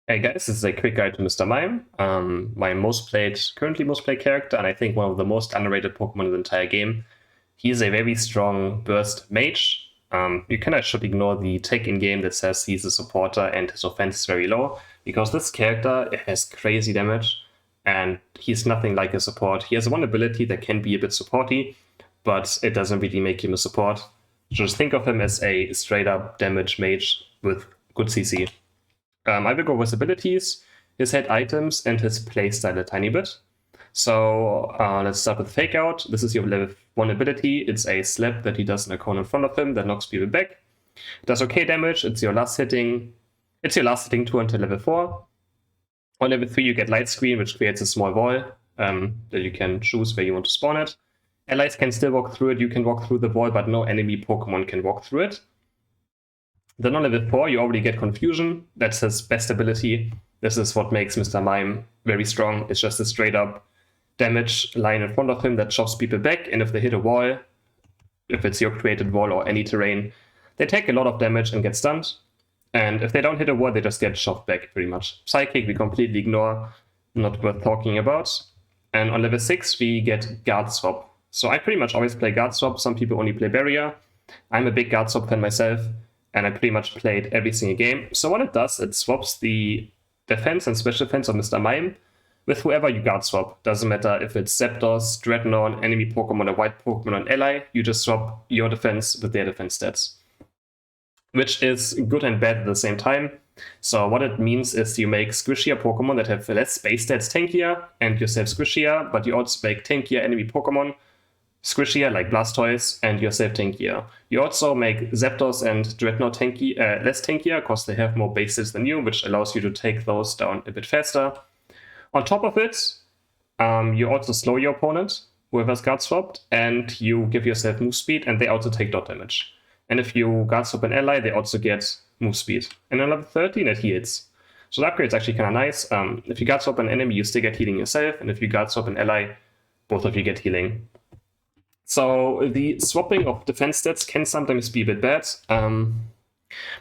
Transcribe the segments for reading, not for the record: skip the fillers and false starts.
Hey guys, this is a quick guide to Mr. Mime, my currently most played character, and I think one of the most underrated Pokemon in the entire game. He's a very strong burst mage. You kind of should ignore the tech in game that says he's a supporter and his offense is very low, because this character has crazy damage, and he's nothing like a support. He has one ability that can be a bit supporty, but it doesn't really make him a support. Just think of him as a straight up damage mage with good CC. I will go with abilities, his head items, and his playstyle a tiny bit. So let's start with Fake Out. This is your level 1 ability. It's a slap that he does in a cone in front of him that knocks people back. It does okay damage. It's your last hitting tool until level 4. On level 3 you get Light Screen, which creates a small wall that you can choose where you want to spawn it. Allies can still walk through it. You can walk through the wall, but no enemy Pokemon can walk through it. Then on level 4, you already get Confusion. That's his best ability. This is what makes Mr. Mime very strong. It's just a straight up damage line in front of him that shoves people back, and if they hit a wall, if it's your created wall or any terrain, they take a lot of damage and get stunned. And if they don't hit a wall, they just get shoved back pretty much. Psychic, we completely ignore, not worth talking about. And on level 6, we get Guard Swap. So I pretty much always play Guard Swap. Some people only play Barrier. I'm a big Guard Swap fan myself, and I pretty much played every single game. So what it does, it swaps the defense and special defense of Mr. Mime with whoever you guard swap. Doesn't matter if it's Zapdos, Dreadnought, enemy Pokemon, a white Pokemon, an ally, you just swap your defense with their defense stats. Which is good and bad at the same time. So what it means is you make squishier Pokemon that have less base stats tankier, and yourself squishier, but you also make tankier enemy Pokemon squishier, like Blastoise, and yourself tankier. You also make Zapdos and Dreadnought less tankier, because they have more bases than you, which allows you to take those down a bit faster. On top of it, you also slow your opponent, whoever's guard swapped, and you give yourself move speed, and they also take dot damage. And if you guard swap an ally, they also get move speed. And on level 13, it heals. So the upgrade's actually kind of nice. If you guard swap an enemy, you still get healing yourself, and if you guard swap an ally, both of you get healing. So the swapping of defense stats can sometimes be a bit bad.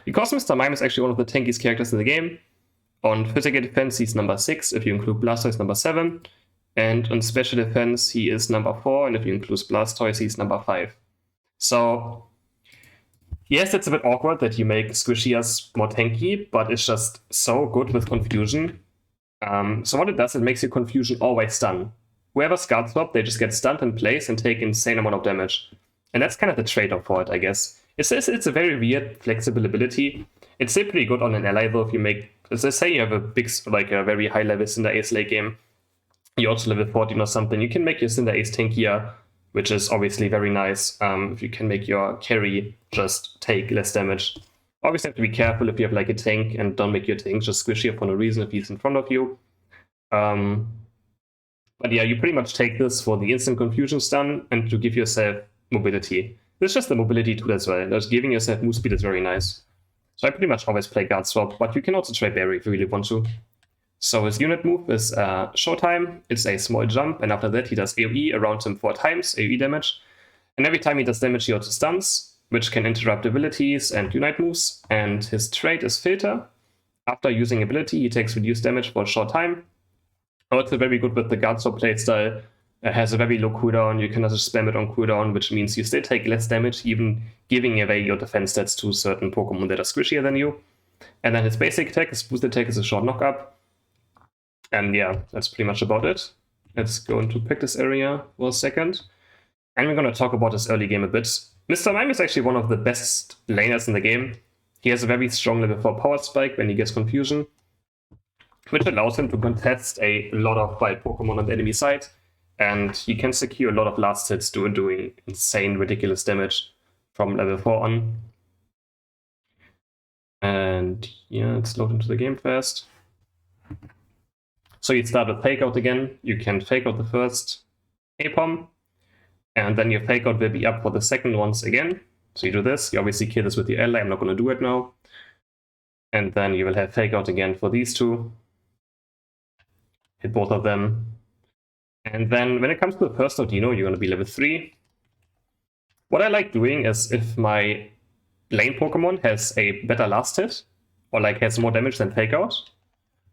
Because Mr. Mime is actually one of the tankiest characters in the game, on physical defense he's number 6, if you include Blastoise number 7, and on special defense he is number 4, and if you include Blastoise he's number 5. So yes, it's a bit awkward that you make squishiers more tanky, but it's just so good with Confusion. So what it does, it makes your Confusion always stun. Whoever's guard swap, they just get stunned in place and take insane amount of damage. And that's kind of the trade-off for it, I guess. It's a very weird, flexible ability. It's still pretty good on an ally, though, if you make... Let's say you have a very high-level Cinderace late game. You're also level 14 or something. You can make your Cinderace tankier, which is obviously very nice. If you can make your carry just take less damage. Obviously have to be careful if you have like a tank, and don't make your tank just squishy for no reason if he's in front of you. But yeah, you pretty much take this for the instant confusion stun and to give yourself mobility. It's just the mobility tool as well. Just giving yourself move speed is very nice. So I pretty much always play guard swap, but you can also try Barry if you really want to. So his unit move is Showtime. It's a small jump, and after that he does AoE around him 4 times, AoE damage. And every time he does damage he also stuns, which can interrupt abilities and unite moves. And his trait is Filter. After using ability he takes reduced damage for a short time. Also very good with the guard swap playstyle. It has a very low cooldown. You can also spam it on cooldown, which means you still take less damage, even giving away your defense stats to certain Pokemon that are squishier than you. And then his basic attack, his boost attack, is a short knock-up. And yeah, that's pretty much about it. Let's go into practice area for a second. And we're going to talk about his early game a bit. Mr. Mime is actually one of the best laners in the game. He has a very strong level 4 power spike when he gets Confusion, which allows him to contest a lot of wild Pokemon on the enemy side, and he can secure a lot of last hits doing insane, ridiculous damage from level 4 on. And yeah, let's load into the game fast. So you start with Fake Out again. You can Fake Out the first A-Pom, and then your Fake Out will be up for the second once again. So you do this, you obviously kill this with your ally, I'm not going to do it now. And then you will have Fake Out again for these two. Hit both of them. And then when it comes to the first Audino, you're going to be level 3. What I like doing is if my lane Pokemon has a better last hit, or like has more damage than Fake Out,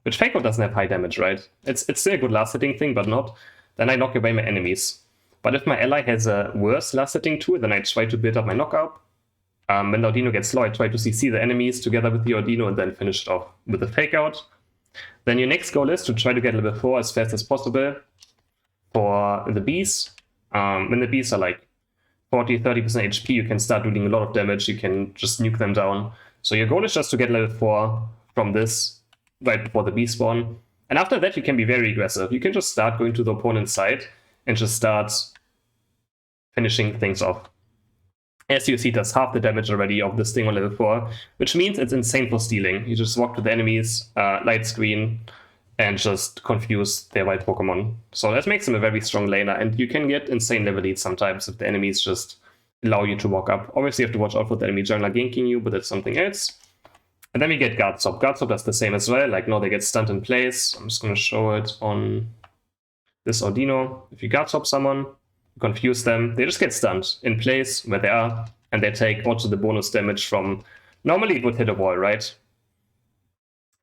which Fake Out doesn't have high damage, right? It's still a good last hitting thing, but not. Then I knock away my enemies. But if my ally has a worse last hitting tool, then I try to build up my knockout. When the Audino gets low, I try to CC the enemies together with the Audino and then finish it off with a Fake Out. Then your next goal is to try to get level 4 as fast as possible for the bees. When the bees are like 40-30% HP, you can start doing a lot of damage. You can just nuke them down. So your goal is just to get level 4 from this right before the bee spawn. And after that, you can be very aggressive. You can just start going to the opponent's side and just start finishing things off. As you see, that's half the damage already of this thing on level 4, which means it's insane for stealing. You just walk to the enemies, light screen, and just confuse their white Pokemon. So that makes him a very strong laner, and you can get insane level leads sometimes if the enemies just allow you to walk up. Obviously, you have to watch out for the enemy jungler ganking you, but that's something else. And then we get Guardsop. Guardsop does the same as well. Like, no, they get stunned in place. I'm just going to show it on this Audino. If you Guardsop someone, confuse them, they just get stunned in place where they are, and they take also the bonus damage from... Normally, it would hit a wall, right?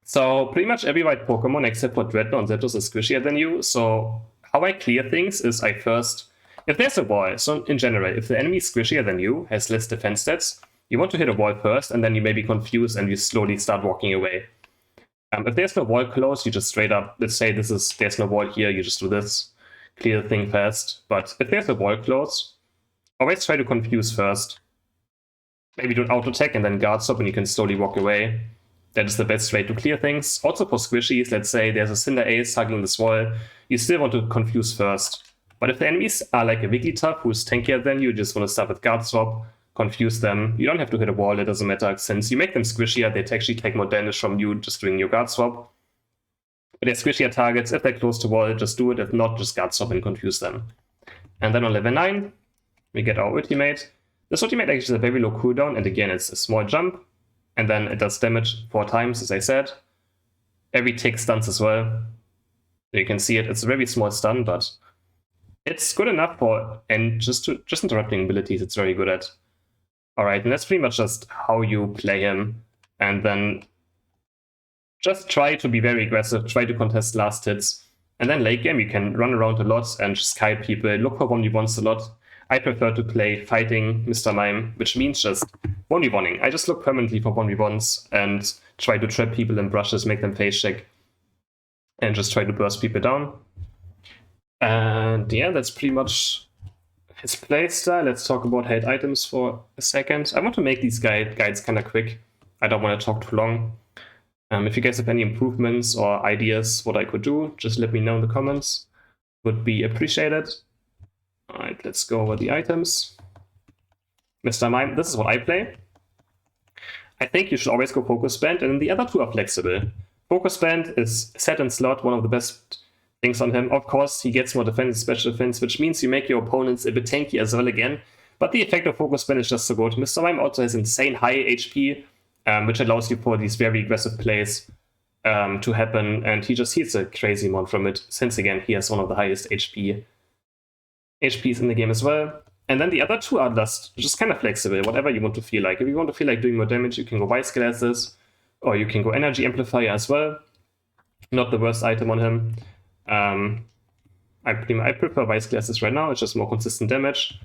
So pretty much every white Pokemon except for Dreadnought and Zapdos is squishier than you. So how I clear things is I first, if there's a wall, so in general, if the enemy is squishier than you, has less defense stats, you want to hit a wall first, and then you may be confused and you slowly start walking away. If there's no wall close, you just straight up, let's say there's no wall here, you just do this, clear the thing fast. But if there's a wall close, always try to confuse first. Maybe do an auto attack and then guard stop and you can slowly walk away. That is the best way to clear things. Also for squishies, let's say there's a Cinder Ace hugging this wall, you still want to confuse first. But if the enemies are like a Wigglytuff who's tankier than you just want to start with guard swap, confuse them. You don't have to hit a wall, it doesn't matter. Since you make them squishier, they actually take more damage from you just doing your guard swap. But they're squishier targets. If they're close to wall, just do it. If not, just guard swap and confuse them. And then on level 9, we get our ultimate. This ultimate actually has a very low cooldown, and again, it's a small jump. And then it does damage 4 times, as I said. Every tick stuns as well. You can see it. It's a very small stun, but it's good enough for just interrupting abilities. It's very good at. All right, and that's pretty much just how you play him. And then just try to be very aggressive. Try to contest last hits. And then late game, you can run around a lot and just kite people. Look for 1v1s a lot. I prefer to play fighting Mr.Mime, which means just 1v1ing. I just look permanently for 1v1s and try to trap people in brushes, make them face check, and just try to burst people down. And yeah, that's pretty much his playstyle. Let's talk about hate items for a second. I want to make these guides kind of quick. I don't want to talk too long. If you guys have any improvements or ideas what I could do, just let me know in the comments. Would be appreciated. Alright, let's go over the items. Mr.Mime, this is what I play. I think you should always go Focus Band, and then the other two are flexible. Focus Band is set in slot, one of the best things on him. Of course, he gets more defense, special defense, which means you make your opponents a bit tanky as well again. But the effect of Focus Band is just so good. Mr.Mime also has insane high HP, which allows you for these very aggressive plays to happen, and he just hits a crazy amount from it, since again, he has one of the highest HPs in the game as well. And then the other two are just kind of flexible, whatever you want to feel like. If you want to feel like doing more damage, you can go Vice Glasses, or you can go Energy Amplifier as well. Not the worst item on him. I prefer Vice Glasses right now, it's just more consistent damage.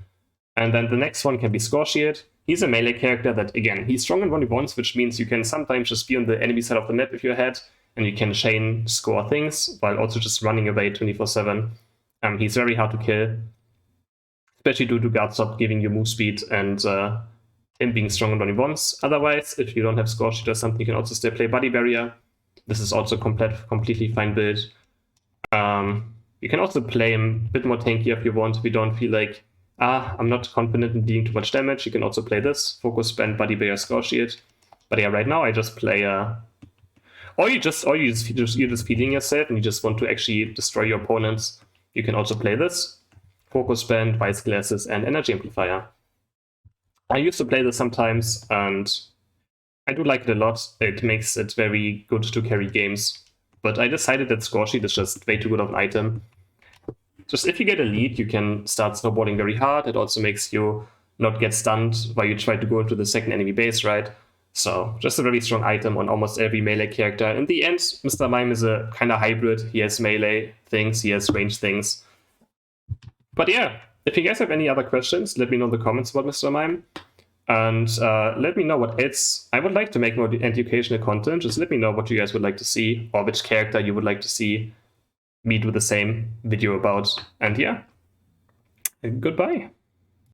And then the next one can be Score Shield. He's a melee character that, again, he's strong in 1v1s, which means you can sometimes just be on the enemy side of the map if you're ahead, and you can chain score things, while also just running away 24/7. He's very hard to kill, especially due to guard stop giving you move speed and him being strong in 1v1s. Otherwise, if you don't have Score Shield or something, you can also still play Body Barrier. This is also completely fine build. You can also play him a bit more tanky if you want, if you don't feel like, I'm not confident in dealing too much damage. You can also play this, Focus Band, Body Barrier, Score Shield. But yeah, right now I just play, or you're just feeding yourself and you just want to actually destroy your opponents. You can also play this, Focus Band, Vice Glasses, and Energy Amplifier. I used to play this sometimes, and I do like it a lot. It makes it very good to carry games. But I decided that Score Shield is just way too good of an item. Just if you get a lead, you can start snowballing very hard. It also makes you not get stunned while you try to go into the second enemy base, right? So just a very strong item on almost every melee character. In the end, Mr. Mime is a kind of hybrid. He has melee things, he has range things. But yeah, if you guys have any other questions, let me know in the comments about Mr. Mime. And let me know what else I would like to make more educational content. Just let me know what you guys would like to see, or which character you would like to see me do the same video about. And yeah, goodbye.